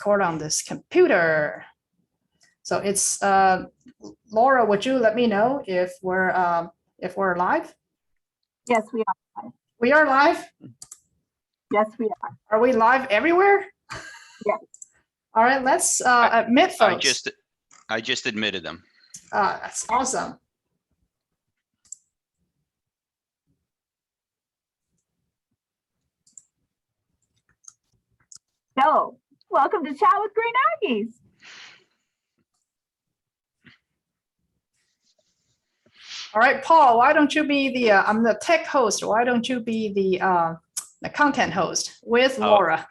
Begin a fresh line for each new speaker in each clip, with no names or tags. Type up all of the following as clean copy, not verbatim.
record on this computer. So it's Laura, would you let me know if we're live?
Yes, we are live.
We are live?
Yes, we are.
Are we live everywhere?
Yes.
All right, let's admit folks.
I just admitted them.
That's awesome.
So, welcome to Chat with Green Aggies.
All right, Paul, why don't you be the, I'm the tech host. Why don't you be the content host with Laura?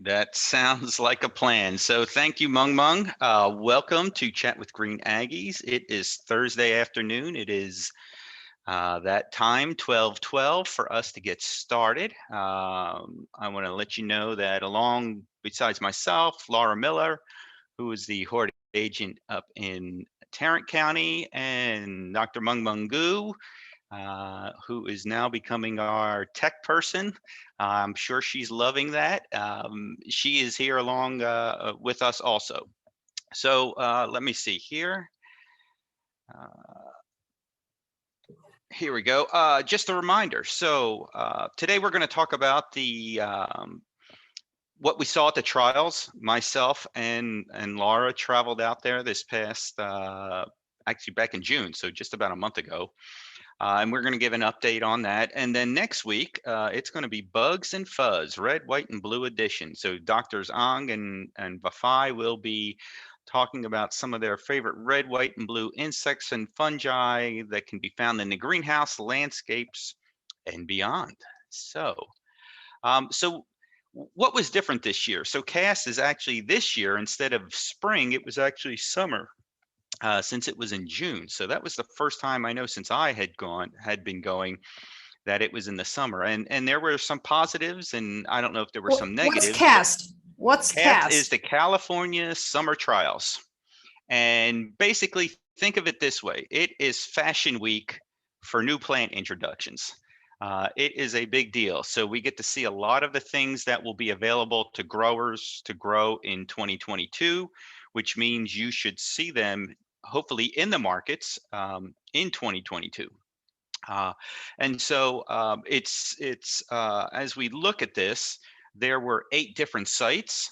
That sounds like a plan. So thank you, Mung Mung. Welcome to Chat with Green Aggies. It is Thursday afternoon. It is that time, 12:12, for us to get started. I want to let you know that besides myself, Laura Miller, who is the horde agent up in Tarrant County, and Dr. Mung Mung Gu, who is now becoming our tech person. I'm sure she's loving that. She is here along with us also. So let me see here. Here we go. Just a reminder. So today we're going to talk about the what we saw at the trials. Myself and Laura traveled out there this past, actually back in June, so just about a month ago. And we're going to give an update on that. And then next week, it's going to be Bugs and Fuzz, Red, White, and Blue edition. So Doctors Ang and Bafai will be talking about some of their favorite red, white, and blue insects and fungi that can be found in the greenhouse, landscapes, and beyond. So, what was different this year? So CAST is actually this year, instead of spring, it was actually summer. Since it was in June. So that was the first time I know since I had been going that it was in the summer. And there were some positives, and I don't know if there were some negatives.
What's CAST? What's CAST?
CAST is the California Summer Trials. And basically think of it this way. It is Fashion Week for new plant introductions. It is a big deal. So we get to see a lot of the things that will be available to growers to grow in 2022, which means you should see them hopefully in the markets in 2022. And so it's as we look at this, there were 8 different sites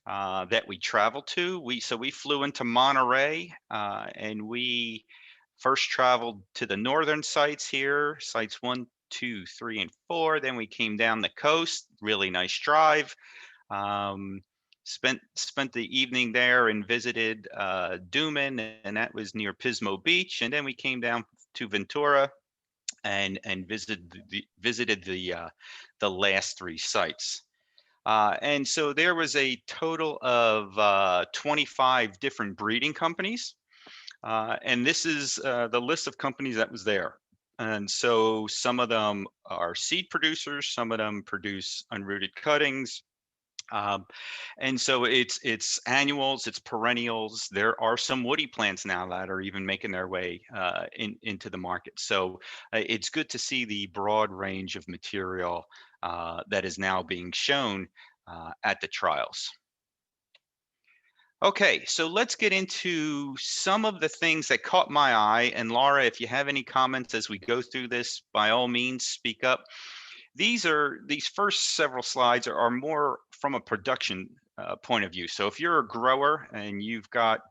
that we traveled to. We flew into Monterey and we first traveled to the northern sites here, sites 1, 2, 3, and 4. Then we came down the coast, really nice drive. Spent the evening there and visited Duman, and that was near Pismo Beach. And then we came down to Ventura and visited the last 3 sites. And so there was a total of 25 different breeding companies. And this is the list of companies that was there. And so some of them are seed producers, some of them produce unrooted cuttings. And so it's annuals, it's perennials. There are some woody plants now that are even making their way into the market. So it's good to see the broad range of material that is now being shown at the trials. Okay, so let's get into some of the things that caught my eye. And Laura, if you have any comments as we go through this, by all means, speak up. These first several slides are more from a production point of view. So if you're a grower and you've got,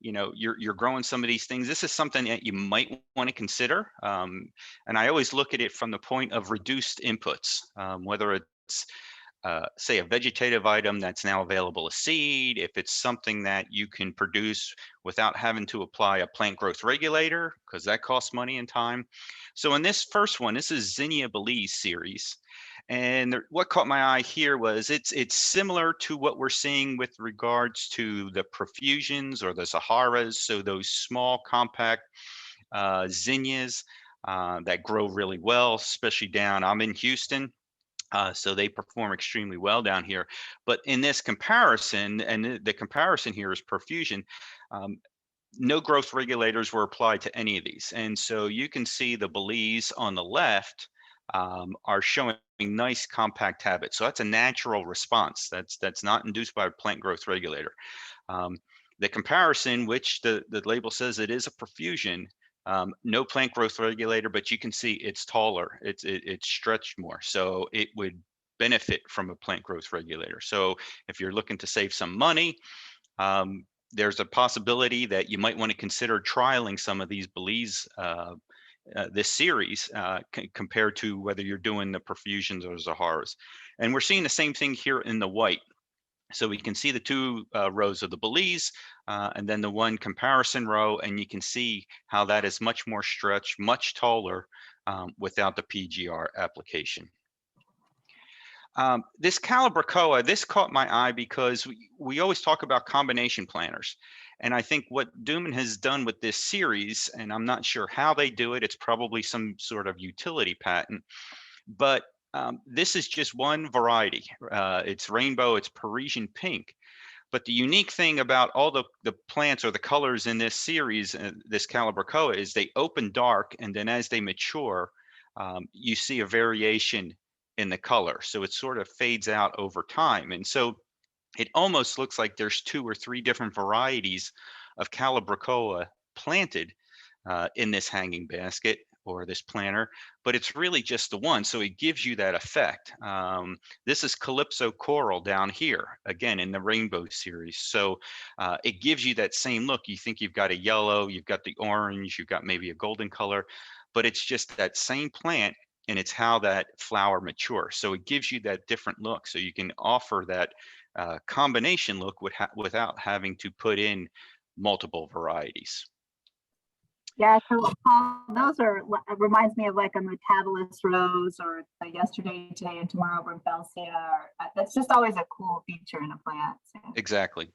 you're growing some of these things, this is something that you might want to consider. And I always look at it from the point of reduced inputs, whether it's say a vegetative item that's now available as seed, if it's something that you can produce without having to apply a plant growth regulator, because that costs money and time. So in this first one, this is Zinnia Belize series. And what caught my eye here was it's similar to what we're seeing with regards to the Profusions or the Saharas. So those small, compact zinnias that grow really well, especially I'm in Houston. So they perform extremely well down here. But in this comparison, and the comparison here is Profusion, no growth regulators were applied to any of these. And so you can see the Belize on the left are showing nice compact habits. So that's a natural response. That's not induced by a plant growth regulator. The comparison, which the label says it is a profusion, no plant growth regulator, but you can see it's taller, it's stretched more, so it would benefit from a plant growth regulator. So if you're looking to save some money, there's a possibility that you might want to consider trialing some of these Belize this series compared to whether you're doing the profusions or Zaharas. And we're seeing the same thing here in the white. So we can see the two rows of the Belize and then the one comparison row, and you can see how that is much more stretched, much taller without the PGR application. This Calibrachoa, this caught my eye because we always talk about combination planters. And I think what Duman has done with this series, and I'm not sure how they do it, it's probably some sort of utility patent, but this is just one variety. It's rainbow, it's Parisian pink. But the unique thing about all the plants or the colors in this series, this Calibrachoa, is they open dark, and then as they mature, you see a variation in the color. So it sort of fades out over time. And so it almost looks like there's 2 or 3 different varieties of Calibrachoa planted in this hanging basket or this planter, but it's really just the one. So it gives you that effect. This is Calypso Coral down here, again, in the rainbow series. So it gives you that same look. You think you've got a yellow, you've got the orange, you've got maybe a golden color, but it's just that same plant, and it's how that flower matures. So it gives you that different look. So you can offer that combination look without having to put in multiple varieties.
Yeah, so those reminds me of like a Mutabilis rose or a yesterday, today, and tomorrow Rumpelsia. That's just always a cool feature in a plant. So.
Exactly.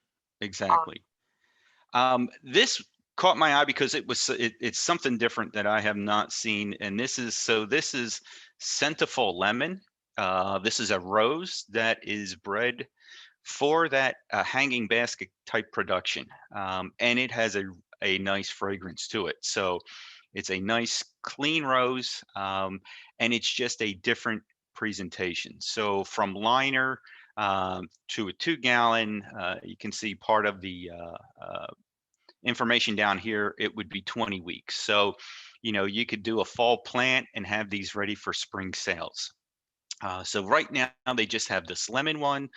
This caught my eye because it's something different that I have not seen, and this is Centifol Lemon. This is a rose that is bred for that hanging basket type production, and it has a nice fragrance to it. So it's a nice clean rose, and it's just a different presentation. So from liner to a 2-gallon, you can see part of the information down here, it would be 20 weeks. So, you could do a fall plant and have these ready for spring sales. So right now they just have this lemon one.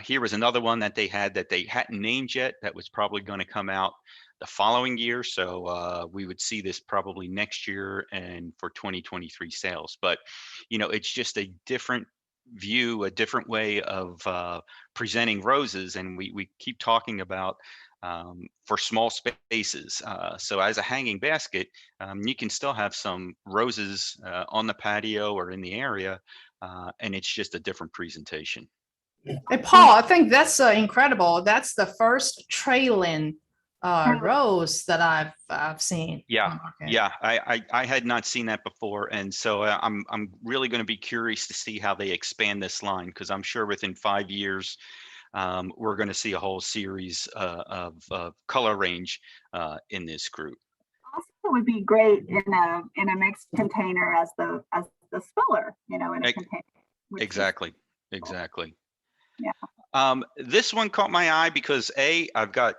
Here was another one that they hadn't named yet that was probably going to come out the following year. So we would see this probably next year and for 2023 sales. But, it's just a different view, a different way of presenting roses. And we keep talking about for small spaces. So as a hanging basket, you can still have some roses on the patio or in the area, and it's just a different presentation.
Hey, Paul, I think that's incredible. That's the first trailing rose that I've seen.
Yeah,
Okay.
yeah, I had not seen that before, and so I'm really going to be curious to see how they expand this line, because I'm sure within 5 years we're going to see a whole series of color range in this group.
Also, would be great in a mixed container as the spiller, in a container.
Exactly.
Yeah.
This one caught my eye because I've got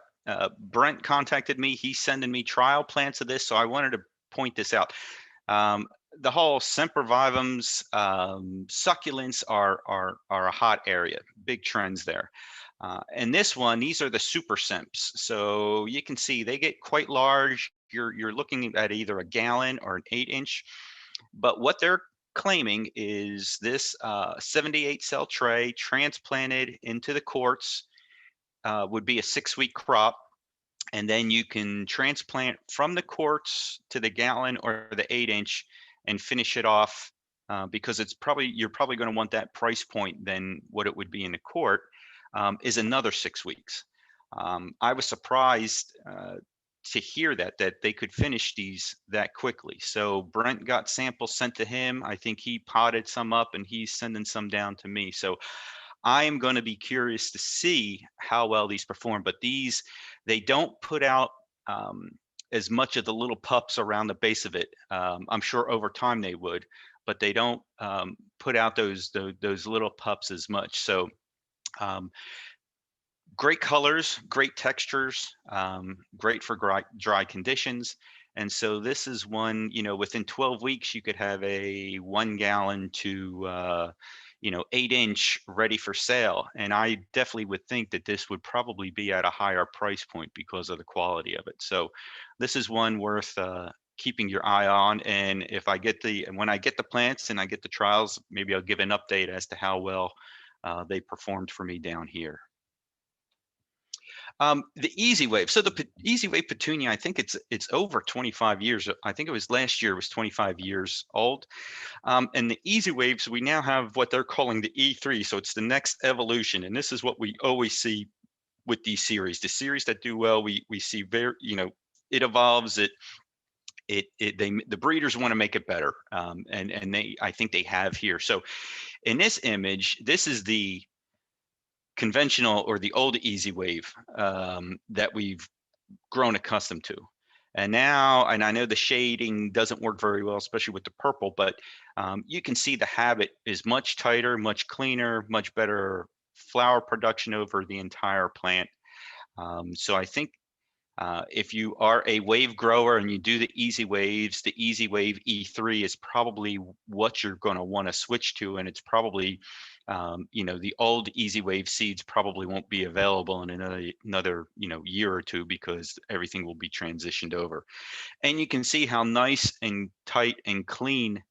Brent contacted me. He's sending me trial plants of this, so I wanted to point this out. The whole sempervivums, succulents are a hot area, big trends there. And this one, these are the super semps. So you can see they get quite large. You're looking at either a gallon or an 8-inch. But what they're claiming is this 78 cell tray transplanted into the quartz would be a 6-week crop. And then you can transplant from the quartz to the gallon or the 8-inch and finish it off because you're probably going to want that price point than what it would be in the quart, is another 6 weeks. I was surprised to hear that they could finish these that quickly. So Brent got samples sent to him. I think he potted some up and he's sending some down to me. So I am going to be curious to see how well these perform, but they don't put out as much of the little pups around the base of it. I'm sure over time they would, but they don't put out those little pups as much. So great colors, great textures, great for dry conditions. And so this is one, within 12 weeks, you could have a 1 gallon to 8-inch ready for sale. And I definitely would think that this would probably be at a higher price point because of the quality of it. So this is one worth keeping your eye on. And when I get the plants and I get the trials, maybe I'll give an update as to how well they performed for me down here. The Easy Wave. So the Easy Wave Petunia, I think it's over 25 years. I think it was last year, it was 25 years old. And the Easy Waves, we now have what they're calling the E3. So it's the next evolution. And this is what we always see with these series. The series that do well, we see it evolves, the breeders want to make it better. And I think they have here. So in this image, this is the conventional or the old Easy Wave that we've grown accustomed to. And I know the shading doesn't work very well, especially with the purple, but you can see the habit is much tighter, much cleaner, much better flower production over the entire plant. So I think if you are a wave grower and you do the Easy Waves, the Easy Wave E3 is probably what you're going to want to switch to. And it's probably, the old Easy Wave seeds probably won't be available in another year or two because everything will be transitioned over. And you can see how nice and tight and clean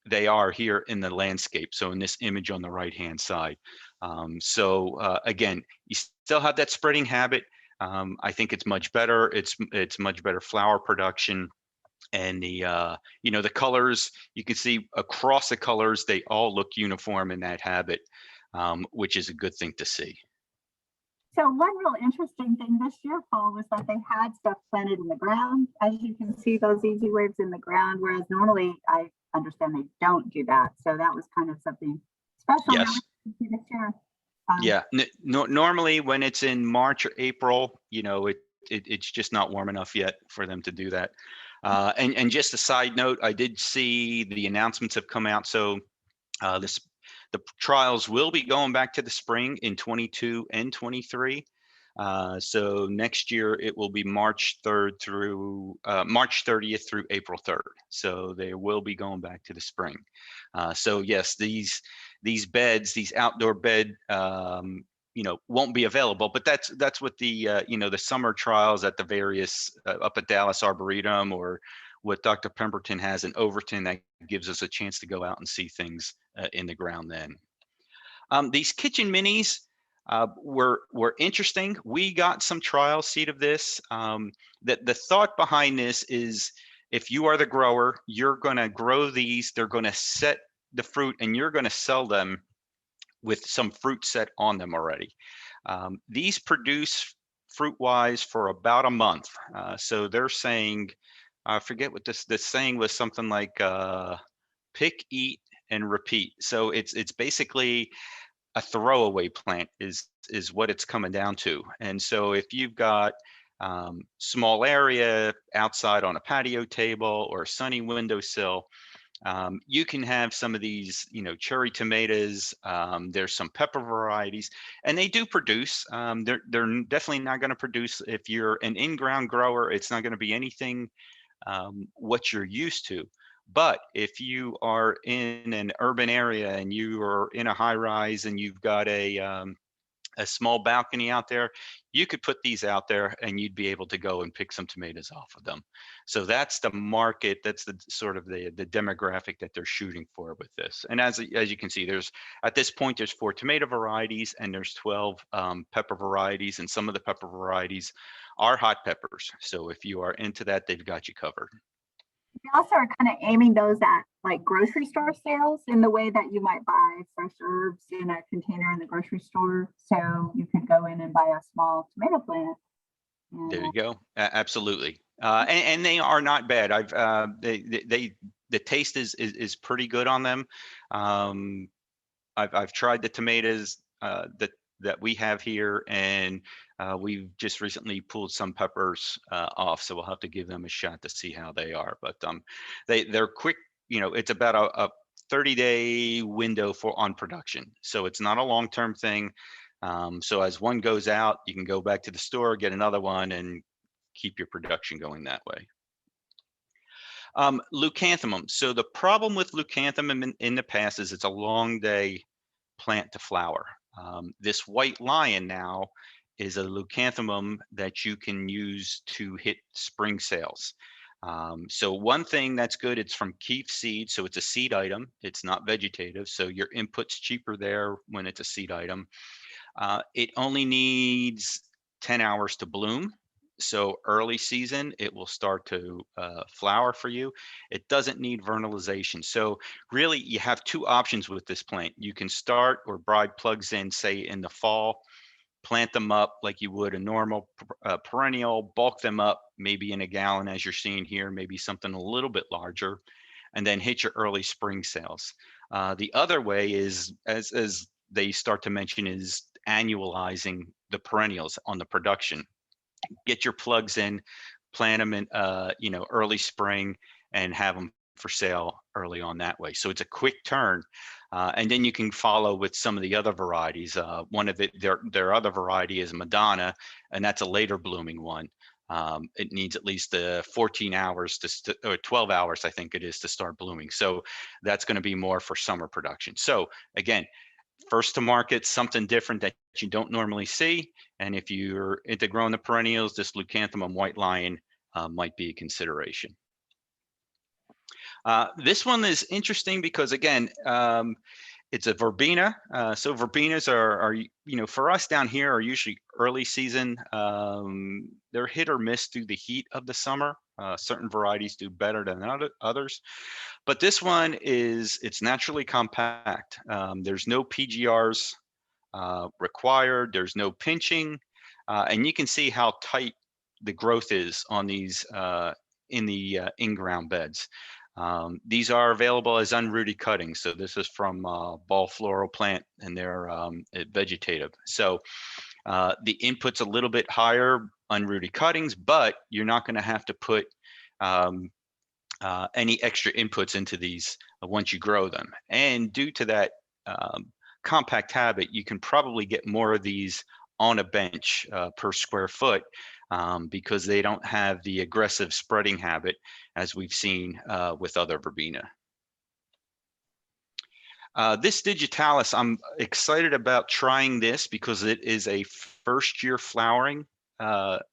they are here in the landscape. So in this image on the right-hand side. Again, you still have that spreading habit. I think it's much better. It's much better flower production, and the colors, you can see across the colors, they all look uniform in that habit, which is a good thing to see.
So one real interesting thing this year, Paul, was that they had stuff planted in the ground. As you can see, those Easy Waves in the ground, whereas normally I understand they don't do that. So that was kind of something special.
Yes.
This year.
Yeah. Normally when it's in March or April, it's just not warm enough yet for them to do that. And just a side note, I did see the announcements have come out. So the trials will be going back to the spring in 22 and 23. So next year it will be March 30th through April 3rd. So they will be going back to the spring. So yes, these beds, these outdoor bed, won't be available, but that's what the summer trials at the various up at Dallas Arboretum, or what Dr. Pemberton has in Overton, that gives us a chance to go out and see things in the ground then. These kitchen minis were interesting. We got some trial seed of this. The thought behind this is, if you are the grower, you're going to grow these, they're going to set the fruit, and you're going to sell them with some fruit set on them already. These produce fruit-wise for about a month. So they're saying, I forget what this saying was, something like pick, eat, and repeat. So it's basically a throwaway plant is what it's coming down to. And so if you've got small area outside on a patio table or a sunny windowsill, you can have some of these, cherry tomatoes. There's some pepper varieties, and they do produce. They're definitely not going to produce, if you're an in-ground grower, it's not going to be anything what you're used to. But if you are in an urban area and you are in a high rise and you've got a small balcony out there, you could put these out there and you'd be able to go and pick some tomatoes off of them. So that's the market. That's the sort of the demographic that they're shooting for with this. And as you can see, at this point, there's 4 tomato varieties and there's 12 pepper varieties, and some of the pepper varieties are hot peppers. So if you are into that, they've got you covered.
We also are kind of aiming those at like grocery store sales, in the way that you might buy fresh herbs in a container in the grocery store. So you could go in and buy a small tomato plant.
There you go. Absolutely. And they are not bad. The taste is pretty good on them. I've tried the tomatoes that we have here, and we've just recently pulled some peppers off, so we'll have to give them a shot to see how they are. But they're quick it's about a 30-day window on production. So it's not a long-term thing. So as one goes out, you can go back to the store, get another one, and keep your production going that way. Leucanthemum. So the problem with leucanthemum in the past is it's a long day plant to flower. This white lion now is a leucanthemum that you can use to hit spring sales. So one thing that's good, it's from Keith Seed, so it's a seed item. It's not vegetative, so your input's cheaper there when it's a seed item. It only needs 10 hours to bloom. So early season, it will start to flower for you. It doesn't need vernalization. So really, you have two options with this plant. You can start or bride plugs in, say, in the fall, plant them up like you would a normal perennial, bulk them up maybe in a gallon as you're seeing here, maybe something a little bit larger, and then hit your early spring sales. The other way is, as they start to mention, is annualizing the perennials on the production. Get your plugs in, plant them in early spring, and have them for sale early on that way. So it's a quick turn. And then you can follow with some of the other varieties. One of their other variety is Madonna, and that's a later blooming one. It needs at least 14 hours or 12 hours, I think it is, to start blooming. So that's going to be more for summer production. So again, first to market, something different that you don't normally see. And if you're into growing the perennials, this leucanthemum white lion might be a consideration. This one is interesting because, again, it's a verbena. So verbenas are, for us down here, are usually early season. They're hit or miss through the heat of the summer. Certain varieties do better than others. But this one it's naturally compact. There's no PGRs required. There's no pinching. And you can see how tight the growth is on these in the in-ground beds. These are available as unrooted cuttings. So this is from Ball Floral Plant, and they're vegetative. So the input's a little bit higher, unrooted cuttings, but you're not going to have to put any extra inputs into these once you grow them. And due to that compact habit, you can probably get more of these on a bench per square foot because they don't have the aggressive spreading habit as we've seen with other verbena. This digitalis, I'm excited about trying this because it is a first-year flowering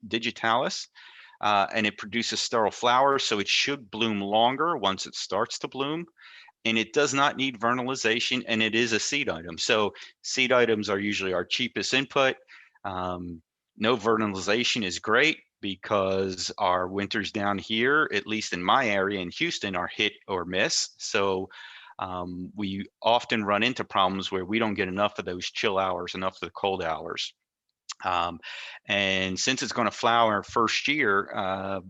digitalis, and it produces sterile flowers, so it should bloom longer once it starts to bloom. And it does not need vernalization, and it is a seed item. So seed items are usually our cheapest input. No vernalization is great because our winters down here, at least in my area in Houston, are hit or miss. So we often run into problems where we don't get enough of those chill hours, enough of the cold hours. And since it's going to flower first year,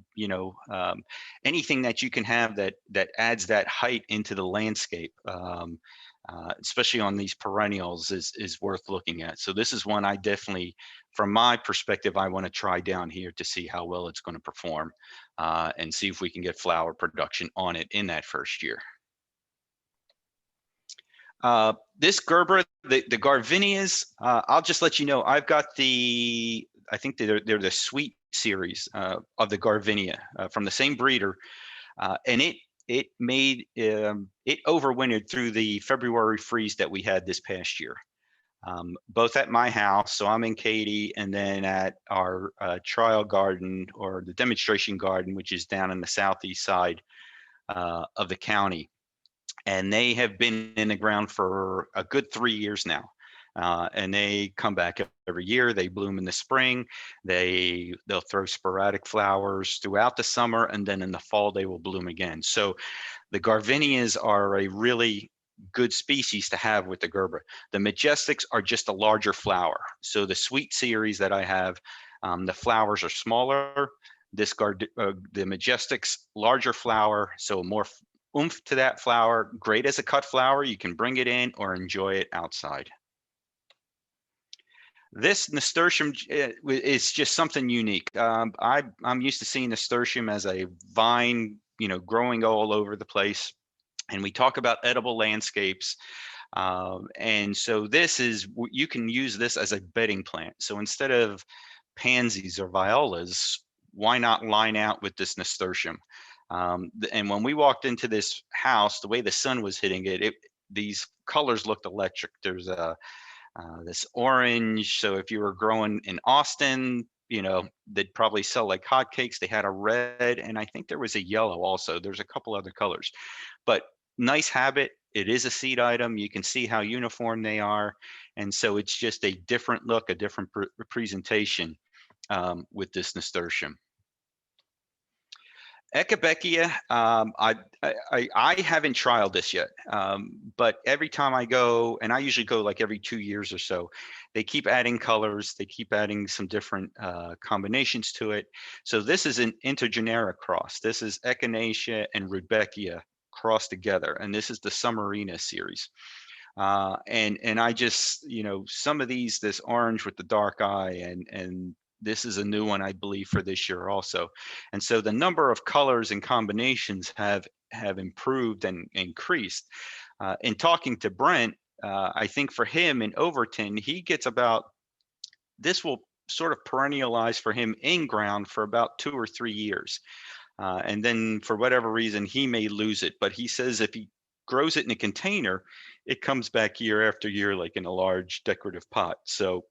anything that you can have that adds that height into the landscape, especially on these perennials, is worth looking at. So this is one I definitely, from my perspective, I want to try down here to see how well it's going to perform and see if we can get flower production on it in that first year. This Gerbera, the Garvineas, I'll just let you know, I've got I think they're the sweet series of the Garvinea from the same breeder, and it overwintered through the February freeze that we had this past year, both at my house. So I'm in Katy, and then at our trial garden, or the demonstration garden, which is down in the southeast side of the county. And they have been in the ground for a good 3 years now. And they come back every year. They bloom in the spring. They'll throw sporadic flowers throughout the summer, and then in the fall they will bloom again. So the Garvineas are a really good species to have with the Gerbera. The Majestics are just a larger flower. So the sweet series that I have, the flowers are smaller. The Majestics, larger flower, so more oomph to that flower. Great as a cut flower. You can bring it in or enjoy it outside. This Nasturtium is just something unique. I'm used to seeing Nasturtium as a vine, growing all over the place. and we talk about edible landscapes. And so this is, you can use this as a bedding plant. So instead of pansies or violas, why not line out with this nasturtium? And when we walked into this house, the way the sun was hitting it, these colors looked electric. There's this orange. So if you were growing in Austin, you know, they'd probably sell like hotcakes. They had a red, and I think there was a yellow also. There's a couple other colors, but nice habit. It is a seed item. You can see how uniform they are. And so it's just a different look, a different presentation with this nasturtium. Echibeckia, I haven't trialed this yet, but every time I go, and I usually go like every 2 years or so, they keep adding colors, they keep adding some different combinations to it. So this is an intergenera cross. This is Echinacea and Rudbeckia crossed together, and this is the Summerina series. And I just, you know, some of these, this orange with the dark eye, and this is a new one, I believe, for this year also. And so the number of colors and combinations have improved and increased. In talking to Brent, I think for him in Overton, he gets about, this will sort of perennialize for him in ground for about 2 or 3 years. And then for whatever reason, he may lose it. But he says if he grows it in a container, it comes back year after year, like in a large decorative pot. So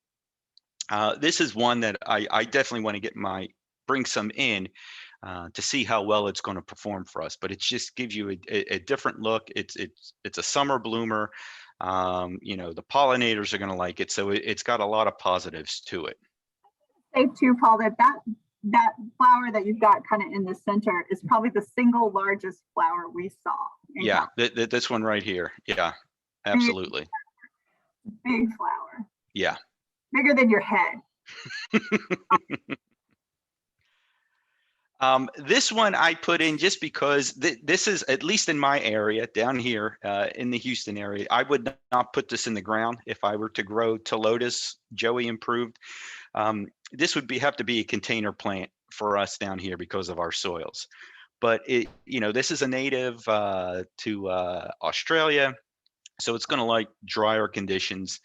this is one that I definitely want to bring some in to see how well it's going to perform for us. But it just gives you a different look. It's a summer bloomer. You know, the pollinators are going to like it. So it's got a lot of positives to it.
Say too, Paul, that flower that you've got kind of in the center is probably the single largest flower we saw.
Yeah, this one right here. Yeah, absolutely.
Big flower.
Yeah.
Bigger than your head.
This one I put in just because this is, at least in my area down here in the Houston area, I would not put this in the ground if I were to grow Ptilotus, Joey improved. This would have to be a container plant for us down here because of our soils. But you know, this is a native to Australia, so it's going to like drier conditions.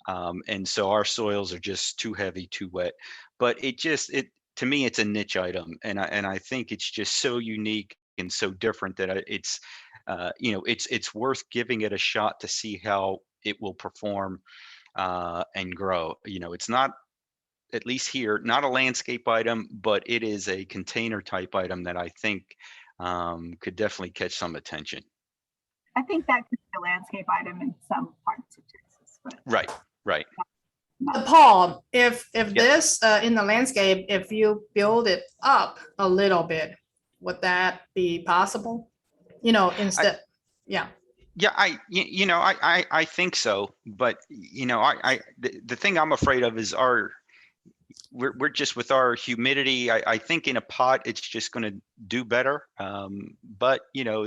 And so our soils are just too heavy, too wet. But to me, it's a niche item, and I think it's just so unique and so different that it's you know, it's worth giving it a shot to see how it will perform and grow. You know, it's not, at least here, not a landscape item, but it is a container type item that I think could definitely catch some attention.
I think that could be a landscape item in some parts of Texas. But
Right.
Paul, if this in the landscape, if you build it up a little bit, would that be possible? You know, instead, yeah.
Yeah, I think so, but you know, the thing I'm afraid of is we're just with our humidity. I think in a pot it's just going to do better. But you know,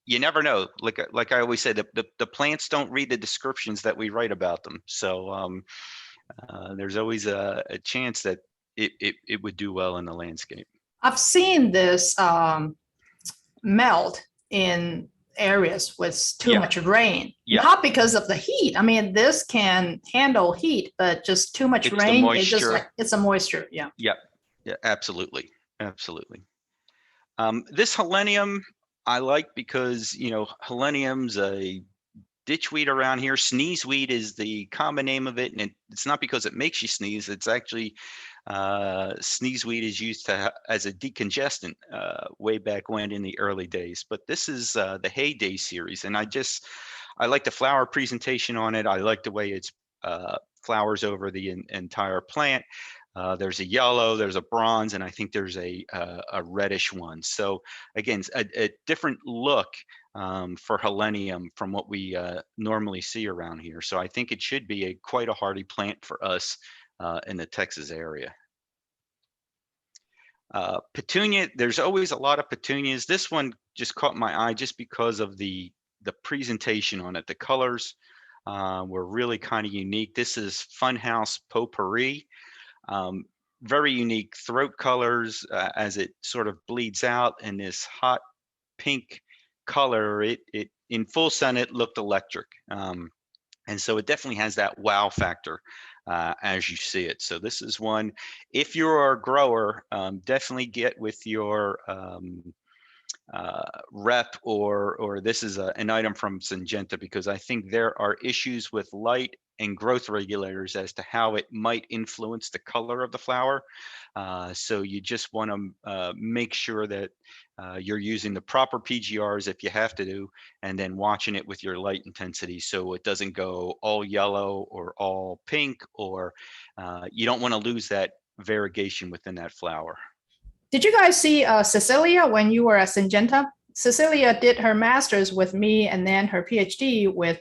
you never know. Like I always say, the plants don't read the descriptions that we write about them. So there's always a chance that it would do well in the landscape.
I've seen this melt in areas with too much rain, not because of the heat. I mean, this can handle heat, but just too much rain. It's a moisture. Yeah,
absolutely. This Helenium I like because, you know, Helenium's a ditchweed around here. Sneezeweed is the common name of it, and it's not because it makes you sneeze. It's actually sneezeweed is used as a decongestant way back when in the early days. But this is the HayDay series, and I like the flower presentation on it. I like the way it's flowers over the entire plant. There's a yellow, there's a bronze, and I think there's a reddish one. So again, a different look for Helenium from what we normally see around here. So I think it should be quite a hardy plant for us in the Texas area. Petunia, there's always a lot of petunias. This one just caught my eye just because of the presentation on it. The colors were really kind of unique. This is Funhouse Potpourri. Very unique throat colors as it sort of bleeds out in this hot pink color, it in full sun, it looked electric. And so it definitely has that wow factor as you see it. So this is one, if you're a grower, definitely get with your rep, or this is an item from Syngenta, because I think there are issues with light and growth regulators as to how it might influence the color of the flower. So you just want to make sure that you're using the proper PGRs if you have to do, and then watching it with your light intensity so it doesn't go all yellow or all pink, or you don't want to lose that variegation within that flower.
Did you guys see Cecilia when you were at Syngenta? Cecilia did her master's with me and then her PhD with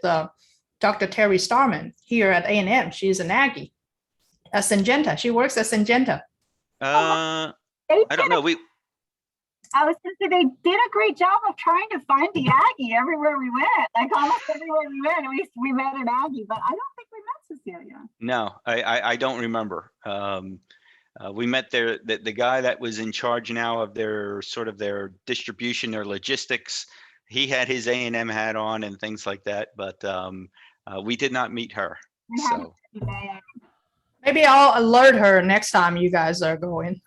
Dr. Terry Starman here at A&M. She's an Aggie at Syngenta. She works at Syngenta.
I don't know.
I was going to say they did a great job of trying to find the Aggie everywhere we went. Like almost everywhere we went, we met an Aggie, but I don't think we met Cecilia.
No, I don't remember. We met the guy that was in charge now of their sort of their distribution, their logistics. He had his A&M hat on and things like that, but we did not meet her. So
maybe I'll alert her next time you guys are going.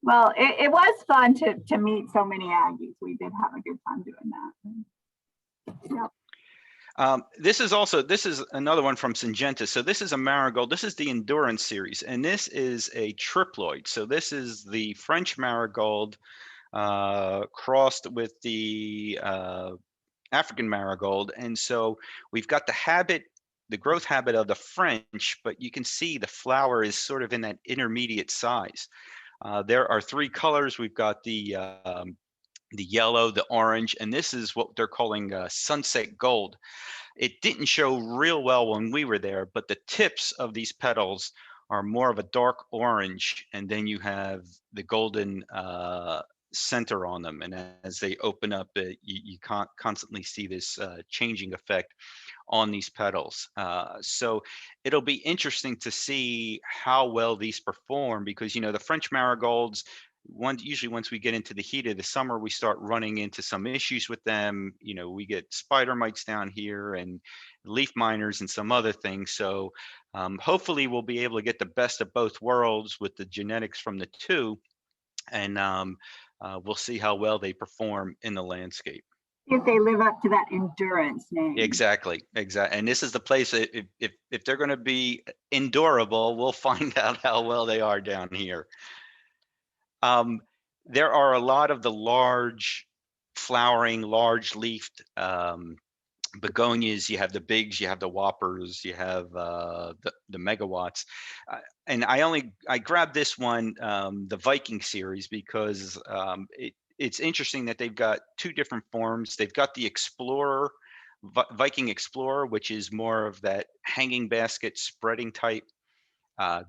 Well, it was fun to meet so many Aggies. We did have a good time doing that. Yep.
This is another one from Syngenta. So this is a Marigold. This is the Endurance series, and this is a triploid. So this is the French Marigold crossed with the African Marigold. And so we've got the growth habit of the French, but you can see the flower is sort of in that intermediate size. There are three colors. We've got the yellow, the orange, and this is what they're calling sunset gold. It didn't show real well when we were there, but the tips of these petals are more of a dark orange, and then you have the golden center on them. And as they open up, you can't constantly see this changing effect on these petals. So it'll be interesting to see how well these perform, because, the French marigolds, usually once we get into the heat of the summer, we start running into some issues with them. We get spider mites down here and leaf miners and some other things. So hopefully we'll be able to get the best of both worlds with the genetics from the two, and we'll see how well they perform in the landscape.
If they live up to that endurance name. Exactly.
And this is the place, if they're going to be endurable, we'll find out how well they are down here. There are a lot of the large flowering, large leafed begonias. You have the bigs, you have the whoppers, you have the megawatts. And I grabbed this one, the Viking series, because it's interesting that they've got two different forms. They've got the Explorer, Viking Explorer, which is more of that hanging basket spreading type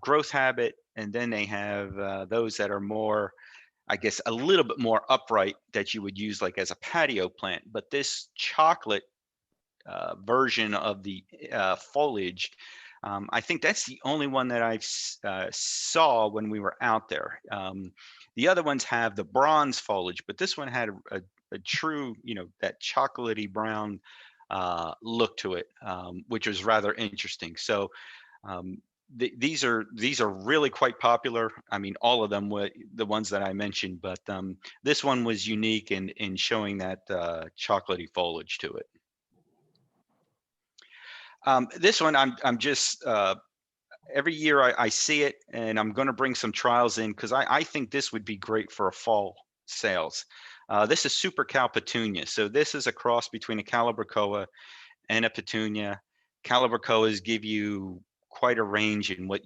growth habit. And then they have those that are more, I guess, a little bit more upright that you would use like as a patio plant. But this chocolate version of the foliage, I think that's the only one that I saw when we were out there. The other ones have the bronze foliage, but this one had a true, that chocolatey brown look to it, which was rather interesting. So these are really quite popular. I mean, all of them were the ones that I mentioned, but this one was unique in showing that chocolatey foliage to it. This one, I'm just, every year I see it, and I'm going to bring some trials in because I think this would be great for a fall sales. This is Super Cal Petunia. So this is a cross between a Calibrachoa and a Petunia. Calibrachoas give you quite a range in what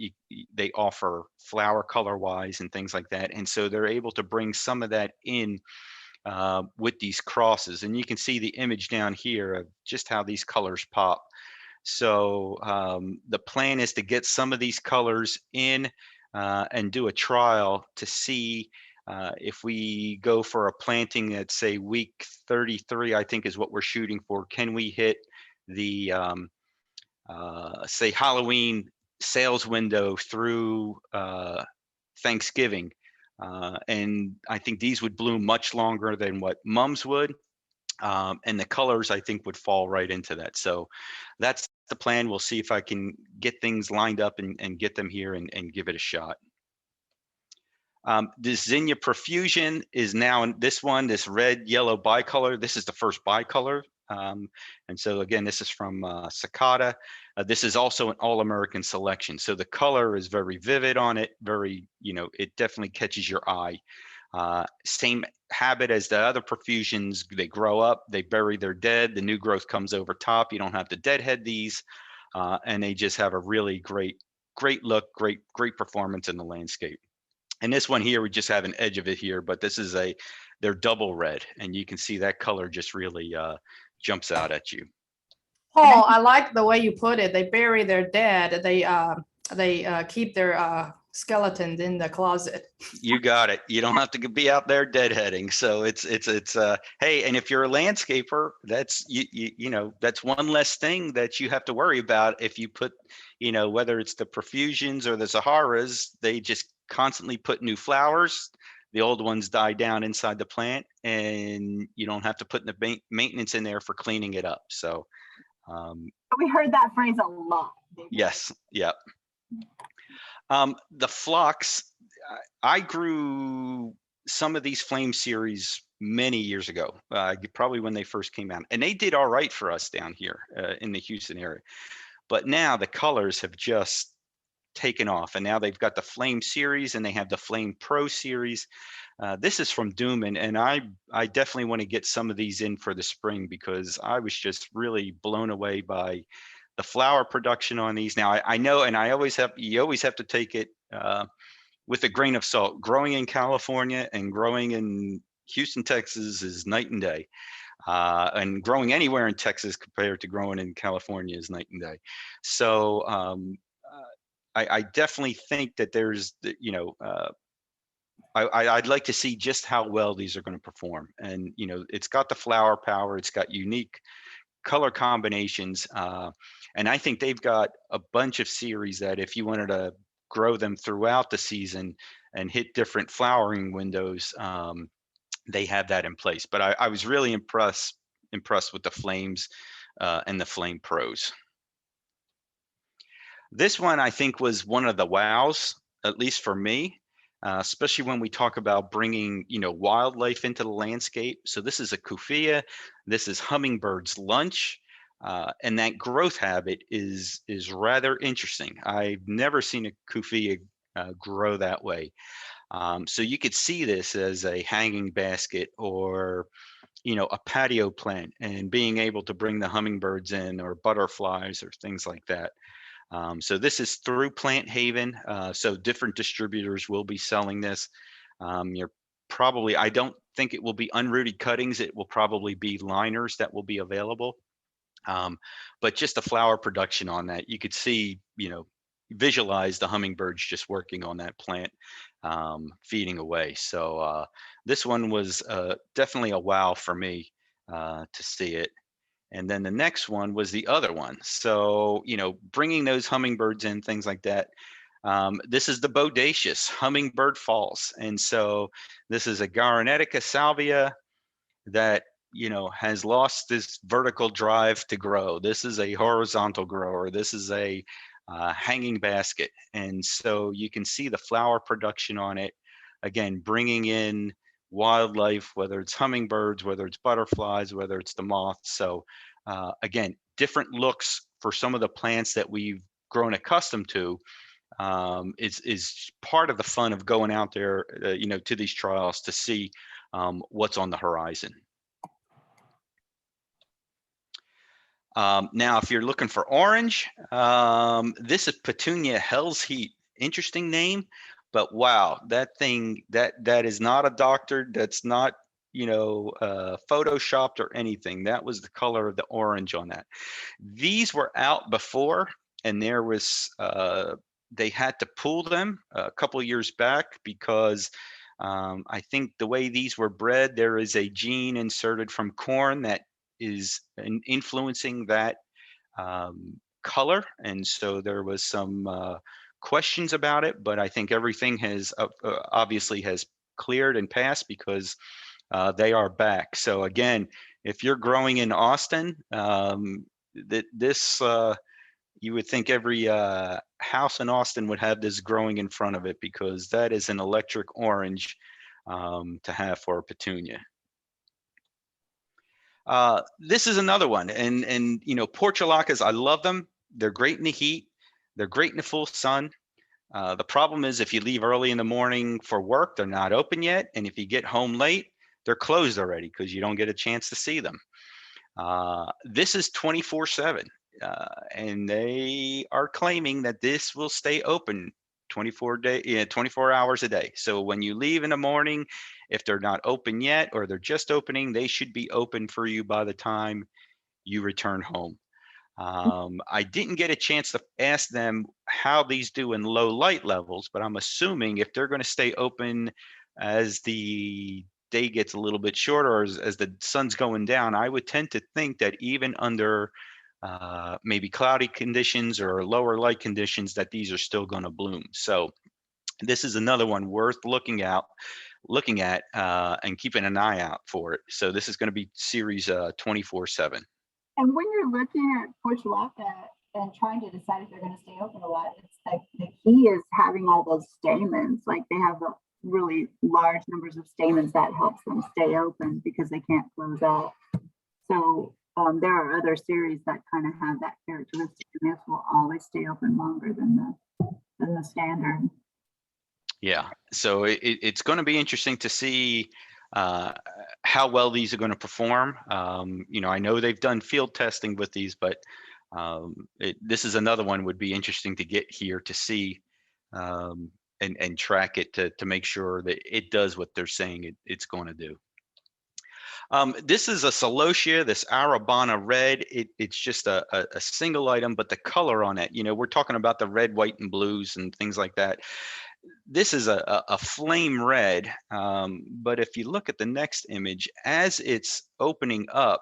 they offer flower color wise and things like that. And so they're able to bring some of that in with these crosses. And you can see the image down here of just how these colors pop. So the plan is to get some of these colors in and do a trial to see if we go for a planting at, say, week 33, I think is what we're shooting for. Can we hit the, say, Halloween sales window through Thanksgiving? And I think these would bloom much longer than what mums would. And the colors I think would fall right into that. So that's the plan. We'll see if I can get things lined up and get them here and give it a shot. This Zinnia Profusion is now in this one, this red, yellow bicolor. This is the first bicolor. And so again, this is from Cicada. This is also an all-American selection. So the color is very vivid on it, very, it definitely catches your eye. Same habit as the other profusions. They grow up, they bury their dead, the new growth comes over top. You don't have to deadhead these, and they just have a really great look, great performance in the landscape. And this one here, we just have an edge of it here, but this is they're double red, and you can see that color just really jumps out at you.
Paul, I like the way you put it. They bury their dead. They keep their skeletons in the closet.
You got it. You don't have to be out there deadheading. So it's hey, and if you're a landscaper, that's that's one less thing that you have to worry about. If you put, whether it's the profusions or the Zaharas, they just constantly put new flowers. The old ones die down inside the plant, and you don't have to put the maintenance in there for cleaning it up. So
we heard that phrase a lot.
Yes. Yep. The Phlox, I grew some of these flame series many years ago, probably when they first came out, and they did all right for us down here in the Houston area. But now the colors have just taken off, and now they've got the Flame series and they have the Flame Pro series. This is from Doom, and I definitely want to get some of these in for the spring, because I was just really blown away by the flower production on these. Now I know, and you always have to take it with a grain of salt. Growing in California and growing in Houston, Texas is night and day. And growing anywhere in Texas compared to growing in California is night and day. So I definitely think that there's, I'd like to see just how well these are going to perform. And, it's got the flower power, it's got unique color combinations. And I think they've got a bunch of series that if you wanted to grow them throughout the season and hit different flowering windows, they have that in place. But I was really impressed with the Flames and the Flame Pros. This one I think was one of the wows, at least for me, especially when we talk about bringing wildlife into the landscape. So this is a Cuphea. This is Hummingbird's lunch, and that growth habit is rather interesting. I've never seen a Cuphea grow that way. So you could see this as a hanging basket or a patio plant, and being able to bring the hummingbirds in, or butterflies or things like that. So this is through Plant Haven. So different distributors will be selling this. I don't think it will be unrooted cuttings. It will probably be liners that will be available. But just the flower production on that, you could see, visualize the hummingbirds just working on that plant, feeding away. So this one was definitely a wow for me to see it. And then the next one was the other one. So, bringing those hummingbirds in, things like that. This is the Bodacious Hummingbird Falls. And so this is a Garvinea Salvia that, has lost this vertical drive to grow. This is a horizontal grower. This is a hanging basket. And so you can see the flower production on it. Again, bringing in wildlife, whether it's hummingbirds, whether it's butterflies, whether it's the moths. So again, different looks for some of the plants that we've grown accustomed to. Is part of the fun of going out there, to these trials to see what's on the horizon. Now, if you're looking for orange, this is Petunia Hell's Heat. Interesting name. But wow, that thing, that is not a doctored, that's not, photoshopped or anything. That was the color of the orange on that. These were out before, and there was, they had to pull them a couple of years back because I think the way these were bred, there is a gene inserted from corn that is influencing that color. And so there was some questions about it, but I think everything has obviously has cleared and passed, because they are back. So again, if you're growing in Austin, you would think every house in Austin would have this growing in front of it, because that is an electric orange to have for a petunia. This is another one, and you know, Portulacas, I love them. They're great in the heat. They're great in the full sun. The problem is if you leave early in the morning for work, they're not open yet, and if you get home late, they're closed already because you don't get a chance to see them. This is 24/7, and they are claiming that this will stay open 24 hours a day. So when you leave in the morning, if they're not open yet or they're just opening, they should be open for you by the time you return home. I didn't get a chance to ask them how these do in low light levels, but I'm assuming if they're going to stay open as the day gets a little bit shorter, or as the sun's going down, I would tend to think that even under maybe cloudy conditions or lower light conditions, that these are still going to bloom. So this is another one worth looking at and keeping an eye out for it. So this is going to be series 24/7.
And when you're looking at Portulaca and trying to decide if they're going to stay open a lot, it's like the key is having all those stamens. Like they have the really large numbers of stamens that helps them stay open because they can't close out. So there are other series that kind of have that characteristic, and this will always stay open longer than the standard.
Yeah, so it's going to be interesting to see how well these are going to perform. You know, I know they've done field testing with these, but this is another one would be interesting to get here to see and track it to make sure that it does what they're saying it's going to do. This is a Celosia, this Arrabona Red. It's just a single item, but the color on it, you know, we're talking about the red, white, and blues and things like that. This is a flame red, but if you look at the next image, as it's opening up,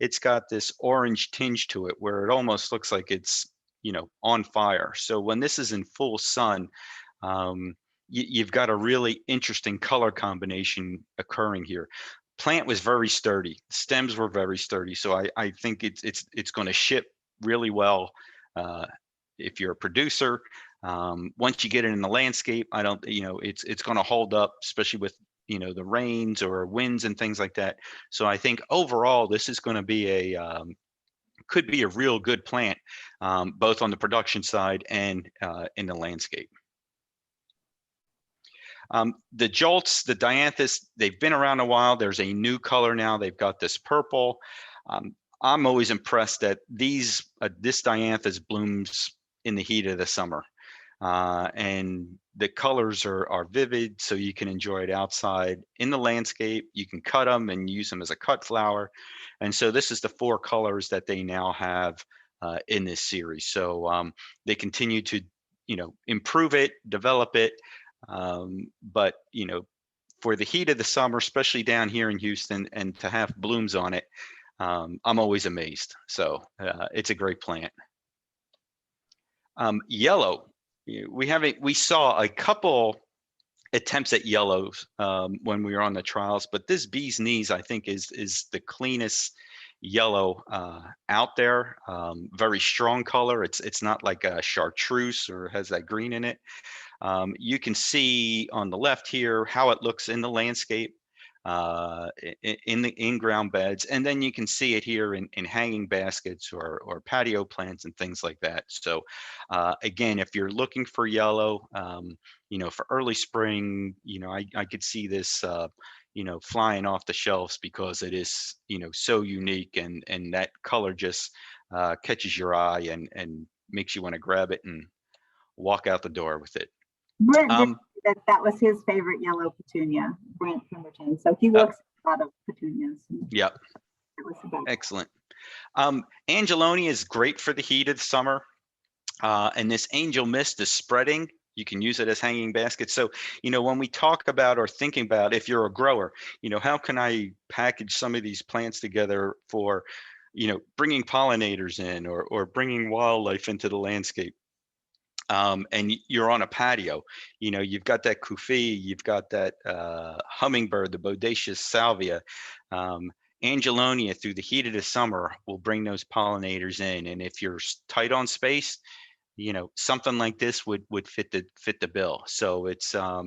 it's got this orange tinge to it where it almost looks like it's, you know, on fire. So when this is in full sun, you've got a really interesting color combination occurring here. Plant was very sturdy, stems were very sturdy, so I think it's going to ship really well if you're a producer. Once you get it in the landscape, it's going to hold up, especially with, you know, the rains or winds and things like that. So I think overall this is going to be could be a real good plant, both on the production side and in the landscape. The Jolts, the Dianthus, they've been around a while. There's a new color now. They've got this purple. I'm always impressed that this Dianthus blooms in the heat of the summer. And the colors are vivid, so you can enjoy it outside in the landscape. You can cut them and use them as a cut flower. And so this is the 4 colors that they now have in this series. So they continue to, you know, improve it, develop it. But, you know, for the heat of the summer, especially down here in Houston, and to have blooms on it, I'm always amazed. So it's a great plant. Yellow. We saw a couple attempts at yellows when we were on the trials, but this bee's knees, I think, is the cleanest yellow out there. Very strong color. It's not like a chartreuse or has that green in it. You can see on the left here how it looks in the landscape, in the in-ground beds, and then you can see it here in hanging baskets or patio plants and things like that. So again, if you're looking for yellow, you know, for early spring, you know, I could see this you know, flying off the shelves because it is, you know, so unique, and that color just catches your eye and makes you want to grab it and walk out the door with it.
Brent did that was his favorite yellow petunia, Brent Pemberton. So he looks at a lot of petunias.
Yep. Excellent. Angelonia is great for the heat of the summer. And this AngelMist is spreading. You can use it as hanging baskets. So, you know, when we talk about or thinking about, if you're a grower, you know, how can I package some of these plants together for, you know, bringing pollinators in or bringing wildlife into the landscape? and you're on a patio, you've got that Cuphea, you've got that hummingbird, the bodacious salvia, Angelonia through the heat of the summer will bring those pollinators in. And if you're tight on space, something like this would fit the bill. So it's a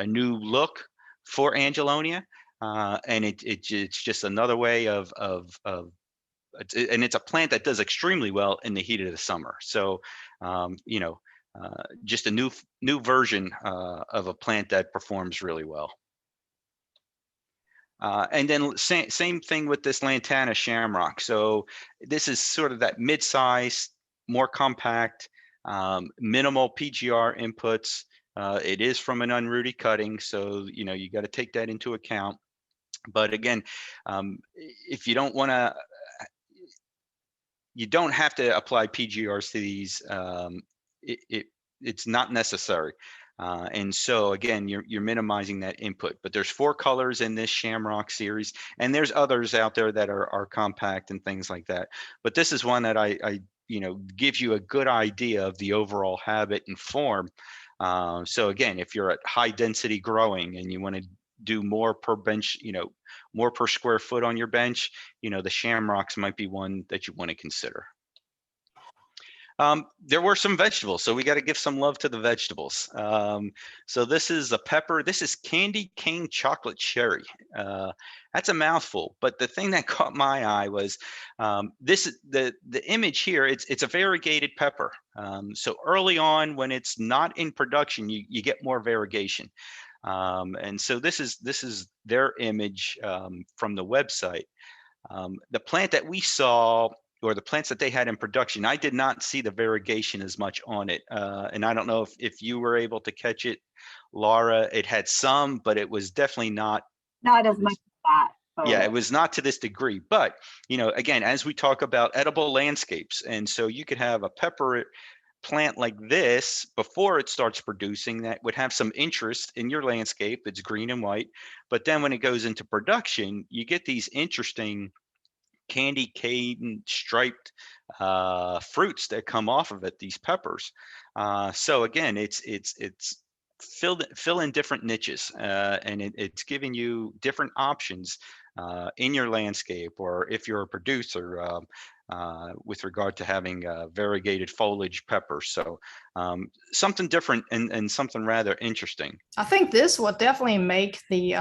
new look for Angelonia, and it's just another way of and it's a plant that does extremely well in the heat of the summer. So just a new version of a plant that performs really well. And then same thing with this Lantana Shamrock. So this is sort of that mid-size, more compact, minimal PGR inputs. It is from an unrooted cutting, so you got to take that into account. But again, if you don't want to, you don't have to apply PGRs to these. It's not necessary. And so again, you're minimizing that input. But there's 4 colors in this Shamrock series, and there's others out there that are compact and things like that. But this is one that I gives you a good idea of the overall habit and form. So again, if you're at high density growing and you want to do more per bench, more per square foot on your bench, the Shamrocks might be one that you want to consider. There were some vegetables, so we got to give some love to the vegetables. So this is a pepper. This is candy cane chocolate cherry. That's a mouthful, but the thing that caught my eye was the image here. It's a variegated pepper. So early on, when it's not in production, you get more variegation. And so this is their image from the website. The plant that we saw, or the plants that they had in production, I did not see the variegation as much on it. And I don't know if you were able to catch it, Laura. It had some, but it was definitely not
as much as that.
Yeah, it was not to this degree. But, again, as we talk about edible landscapes, and so you could have a pepper plant like this before it starts producing that would have some interest in your landscape. It's green and white. But then when it goes into production, you get these interesting candy cane striped fruits that come off of it, these peppers. So again, it's fill in different niches, and it's giving you different options in your landscape, or if you're a producer, with regard to having variegated foliage peppers. So something different and something rather interesting.
I think this will definitely make the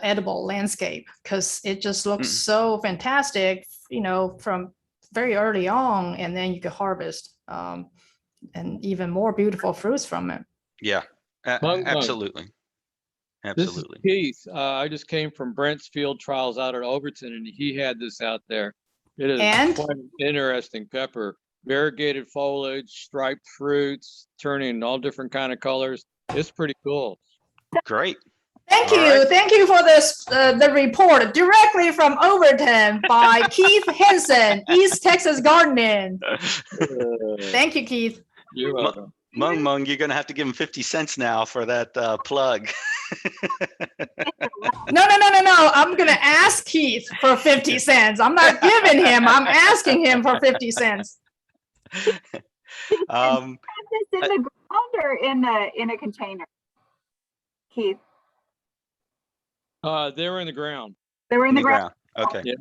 edible landscape, because it just looks so fantastic, from very early on, and then you could harvest and even more beautiful fruits from it.
Yeah, absolutely. Absolutely.
This is Keith. I just came from Brent's field trials out at Overton, and he had this out there. It is quite an interesting pepper. Variegated foliage, striped fruits, turning all different kind of colors. It's pretty cool.
Great.
Thank you. Right. Thank you for this, the report directly from Overton by Keith Henson, East Texas Gardening. Thank you, Keith.
You're welcome.
Mung, you're going to have to give him 50 cents now for that plug.
No. I'm going to ask Keith for 50 cents. I'm not giving him. I'm asking him for 50 cents.
Is this in the ground or in a container, Keith?
They were in the ground.
They were in the ground.
Okay. Yeah.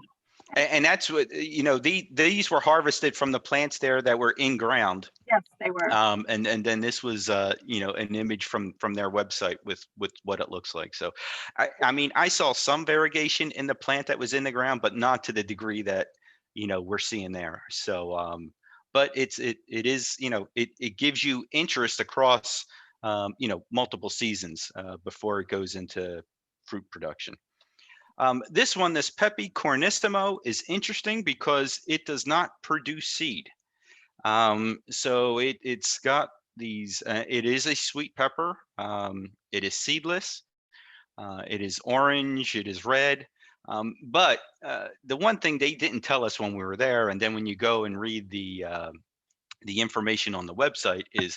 And that's what, these were harvested from the plants there that were in ground.
Yes, they were.
And then this was, an image from their website with what it looks like. So, I mean, I saw some variegation in the plant that was in the ground, but not to the degree that, we're seeing there. So, but it is, it gives you interest across, multiple seasons before it goes into fruit production. This Pepe Cornissimo is interesting because it does not produce seed. So it's got these, it is a sweet pepper. It is seedless. It is orange, it is red. But the one thing they didn't tell us when we were there, and then when you go and read the information on the website, is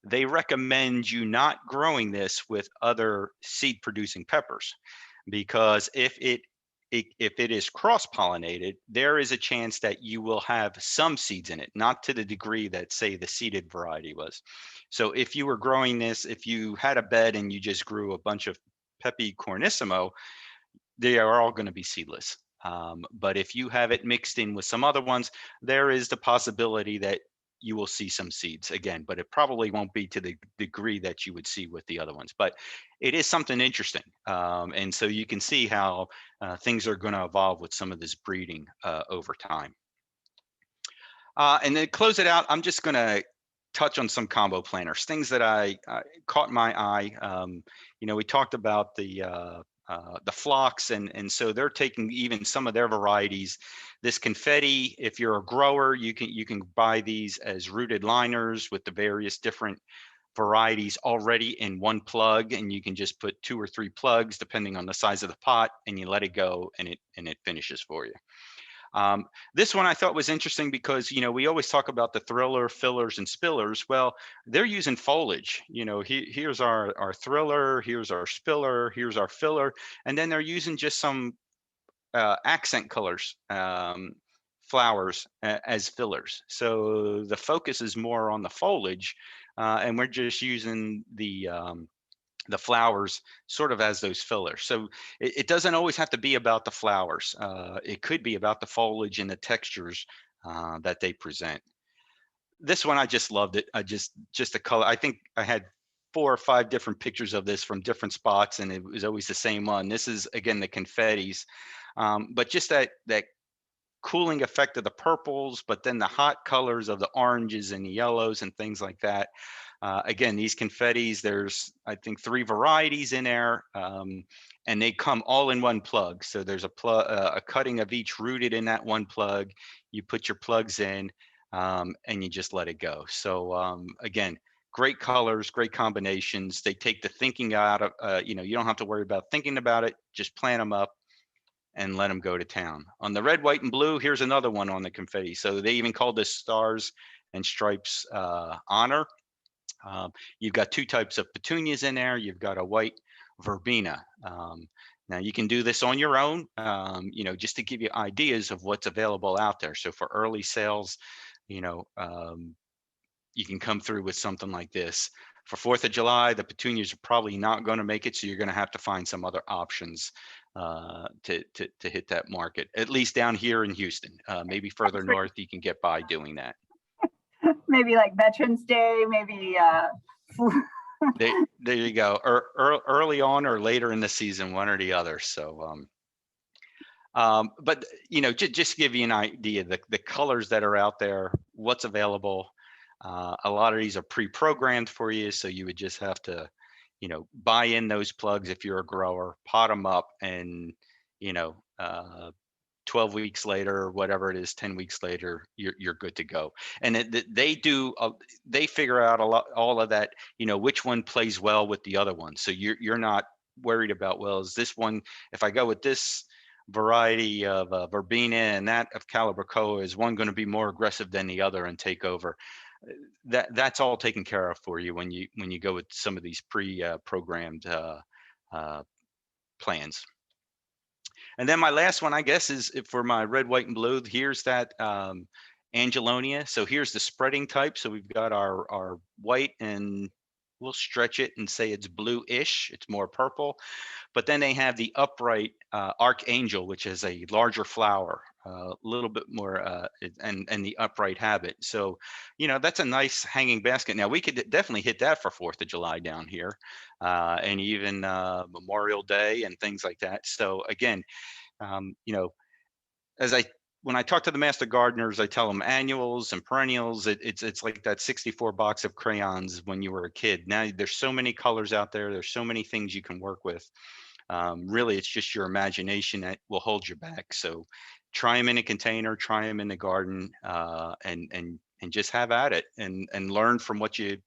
they recommend you not growing this with other seed producing peppers. Because if it if it is cross-pollinated, there is a chance that you will have some seeds in it, not to the degree that, say, the seeded variety was. So if you were growing this, if you had a bed and you just grew a bunch of Pepe Cornissimo, they are all going to be seedless. But if you have it mixed in with some other ones, there is the possibility that you will see some seeds again, but it probably won't be to the degree that you would see with the other ones. But it is something interesting. And so you can see how things are going to evolve with some of this breeding over time. And then close it out, I'm just going to touch on some combo planters, things that I caught my eye. You know, we talked about the Phlox, and so they're taking even some of their varieties. This confetti, if you're a grower, you can buy these as rooted liners with the various different varieties already in one plug, and you can just put 2 or 3 plugs depending on the size of the pot, and you let it go, and it finishes for you. This one I thought was interesting because, you know, we always talk about the thriller, fillers, and spillers. Well, they're using foliage. You know, here's our thriller, here's our spiller, here's our filler, and then they're using just some accent colors, flowers as fillers. So the focus is more on the foliage, and we're just using the flowers sort of as those fillers. So it doesn't always have to be about the flowers. It could be about the foliage and the textures that they present. This one, I just loved it. Just the color. I think I had 4 or 5 different pictures of this from different spots, and it was always the same one. This is, again, the confettis, but just that cooling effect of the purples, but then the hot colors of the oranges and the yellows and things like that. Again, these confettis, there's, I think, 3 varieties in there, and they come all in one plug. So there's a cutting of each rooted in that one plug. You put your plugs in, and you just let it go. So again, great colors, great combinations. They take the thinking out of, you know, you don't have to worry about thinking about it. Just plant them up and let them go to town. On the red, white, and blue, here's another one on the confetti. So they even call this Stars and Stripes Honor. You've got 2 types of petunias in there. You've got a white verbena. Now you can do this on your own, you know, just to give you ideas of what's available out there. So for early sales, you know, you can come through with something like this. For 4th of July, the petunias are probably not going to make it, so you're going to have to find some other options to hit that market, at least down here in Houston. Maybe further north, you can get by doing that.
Maybe like Veterans Day, maybe.
There you go. Or early on or later in the season, one or the other. So, but you know, just to give you an idea, the colors that are out there, what's available. A lot of these are pre-programmed for you, so you would just have to, you know, buy in those plugs if you're a grower, pot them up, and, you know, 12 weeks later, or whatever it is, 10 weeks later, you're good to go. And they figure out all of that, you know, which one plays well with the other one. So you're not worried about, well, is this one, if I go with this variety of verbena and that of calibrachoa, is one going to be more aggressive than the other and take over? That's all taken care of for you when you go with some of these pre-programmed plans. And then my last one, I guess, is for my red, white, and blue. Here's that Angelonia. So here's the spreading type. So we've got our white, and we'll stretch it and say it's blue-ish. It's more purple. But then they have the upright Archangel, which is a larger flower, a little bit more, and the upright habit. So, you know, that's a nice hanging basket. Now, we could definitely hit that for 4th of July down here, and even Memorial Day and things like that. So again, you know, when I talk to the master gardeners, I tell them annuals and perennials. It's like that 64 box of crayons when you were a kid. Now there's so many colors out there. There's so many things you can work with. Really, it's just your imagination that will hold you back. So try them in a container, try them in the garden, and just have at it and learn from what you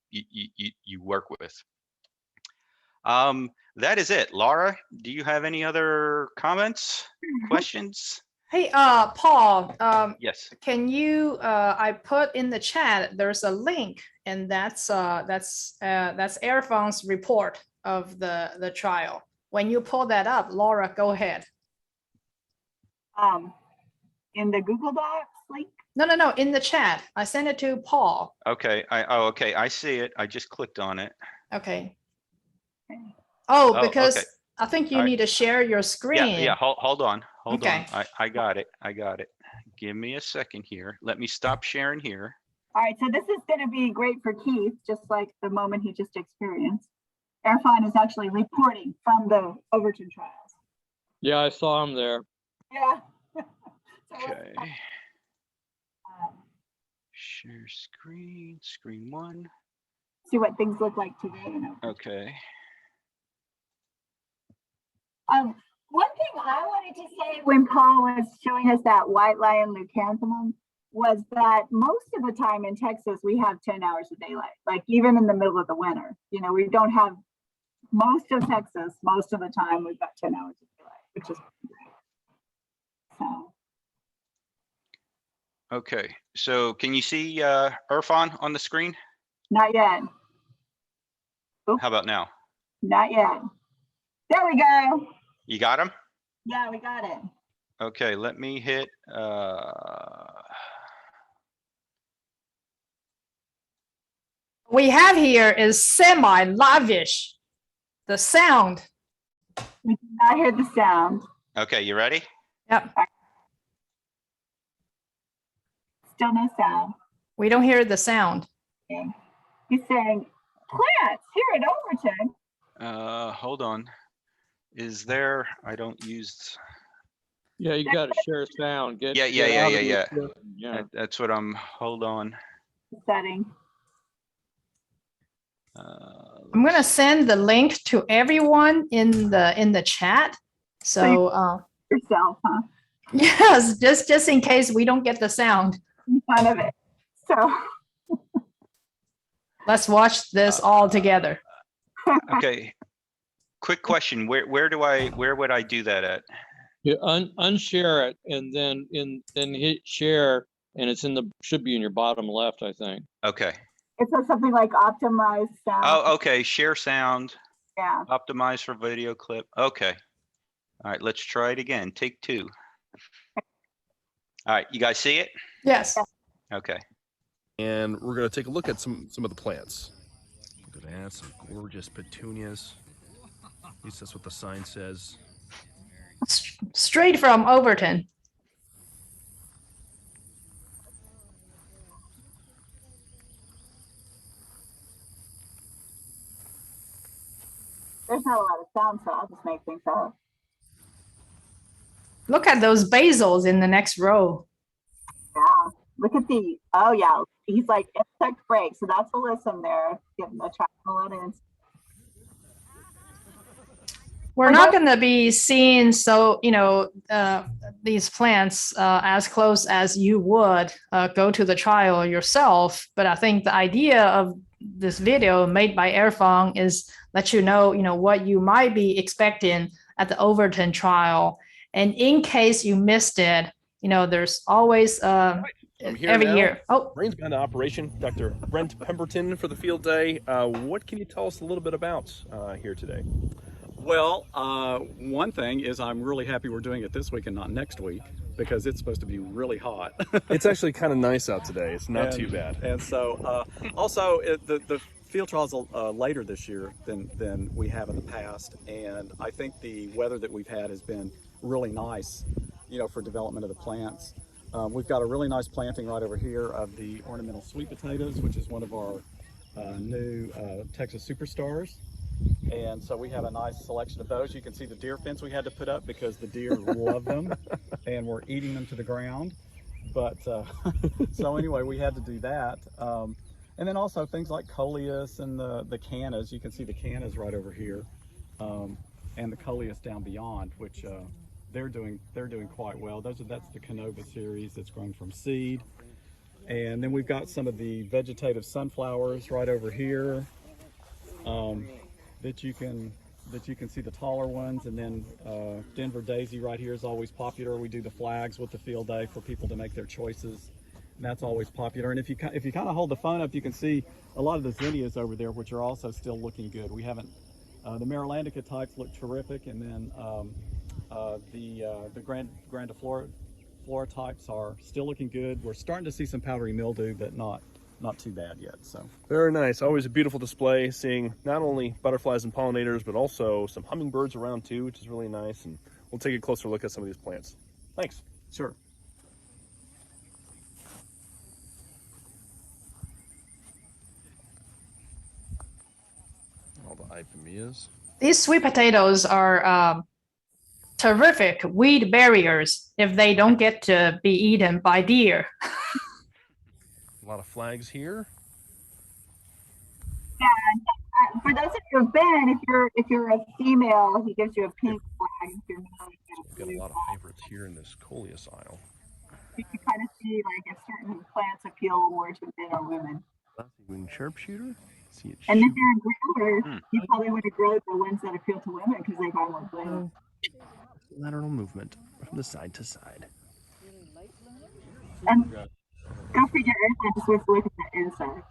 work with. That is it. Laura, do you have any other comments, questions?
Hey, Paul.
Yes.
Can you? I put in the chat. There's a link, and that's Airphone's report of the trial. When you pull that up, Laura, go ahead.
In the Google Docs link?
No, in the chat. I sent it to Paul.
Okay. Okay. I see it. I just clicked on it.
Okay. Oh, because
okay.
I think you
All right.
need to share your screen.
Yeah. Hold on.
Okay.
I got it. Give me a second here. Let me stop sharing here.
All right, so this is going to be great for Keith, just like the moment he just experienced. Irfan is actually reporting from the Overton trials.
Yeah, I saw him there.
Yeah.
Okay. Share screen, screen 1.
See what things look like today.
Okay.
One thing I wanted to say when Paul was showing us that white lion leucanthemum was that most of the time in Texas, we have 10 hours of daylight, like even in the middle of the winter. We don't have most of Texas, most of the time we've got 10 hours of daylight, which is great. So.
Okay, so can you see Irfan on the screen?
Not yet.
Oops. How about now?
Not yet. There we go.
You got him?
Yeah, we got it.
Okay, let me hit.
We have here is semi-lavish. The sound.
We did not hear the sound.
Okay, you ready?
Yep.
Still no sound.
We don't hear the sound.
Okay. He's saying, plants here at Overton.
Hold on. Is there, I don't use.
Yeah, you got to share sound.
Yeah. That's what hold on.
Setting.
I'm going to send the link to everyone in the chat. So
yourself, huh?
Yes, just in case we don't get the sound.
None of it. So
let's watch this all together.
Okay. Quick question. Where would I do that at?
You unshare it and then hit share, and it's should be in your bottom left, I think.
Okay.
It says something like optimize sound.
Oh, okay. Share sound.
Yeah.
Optimize for video clip. Okay. All right. Let's try it again. Take 2. All right. You guys see it?
Yes.
Okay.
And we're going to take a look at some of the plants. We're going to add some gorgeous petunias. At least that's what the sign says.
Straight from Overton.
There's not a lot of sound, so I'll just make things up.
Look at those basils in the next row.
Yeah. Look at he's like insect break. So that's Alyssum there. Getting the trichomoletons.
We're not going to be seeing these plants as close as you would go to the trial yourself. But I think the idea of this video made by Irfan is let you know what you might be expecting at the Overton trial. And in case you missed it, there's always every year. Oh,
Brains behind the operation, Dr. Brent Pemberton for the field day. What can you tell us a little bit about here today?
Well, one thing is I'm really happy we're doing it this week and not next week because it's supposed to be really hot.
It's actually kind of nice out today. It's not too bad.
And so also the field trials later this year than we have in the past. And I think the weather that we've had has been really nice, for development of the plants. We've got a really nice planting right over here of the ornamental sweet potatoes, which is one of our new Texas superstars. And so we have a nice selection of those. You can see the deer fence we had to put up because the deer love them and we're eating them to the ground. But so anyway, we had to do that. And then also things like coleus and the cannas. You can see the cannas right over here, and the coleus down beyond, which they're doing quite well. That's the Canova series that's grown from seed. And then we've got some of the vegetative sunflowers right over here. That you can see the taller ones, and then Denver daisy right here is always popular. We do the flags with the field day for people to make their choices, and that's always popular. And if you kind of hold the phone up, you can see a lot of the zinnias over there, which are also still looking good. We haven't the Marilandica types look terrific, and then The grandiflora types are still looking good. We're starting to see some powdery mildew, but not too bad yet. So
very nice. Always a beautiful display, seeing not only butterflies and pollinators, but also some hummingbirds around too, which is really nice. And we'll take a closer look at some of these plants. Thanks.
sure.
All the Ipomoeas.
These sweet potatoes are terrific weed barriers if they don't get to be eaten by deer.
A lot of flags here.
Yeah, for those of you who've been, if you're a female, he gives you a pink flag. If you're male,
We've got a lot of favorites here in this coleus aisle.
you can kind of see like if certain plants appeal more to men or women.
Winged sharpshooter. See it.
And if you're a grower, you probably would have grown the ones that appeal to women because they got more flavor.
Lateral movement from the side to side.
And go figure it out, just with look at the insects.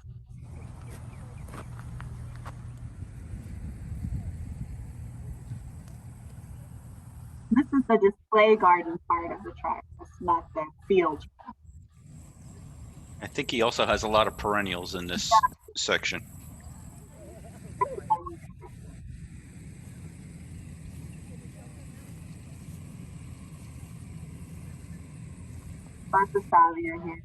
This is the display garden part of the track. It's not the field.
I think he also has a lot of perennials in this section.
Lots of salvia here.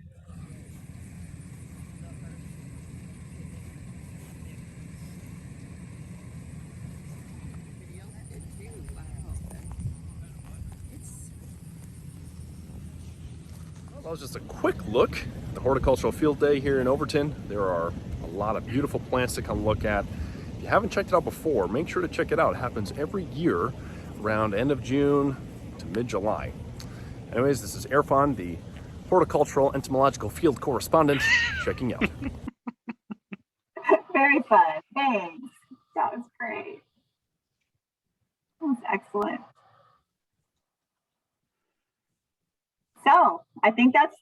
That was just a quick look at the horticultural field day here in Overton. There are a lot of beautiful plants to come look at. If you haven't checked it out before, make sure to check it out. It happens every year around end of June to mid-July. Anyways, this is Erfan, the horticultural entomological field correspondent, checking out.
Very fun. Thanks. That was great. That was excellent. So I think that's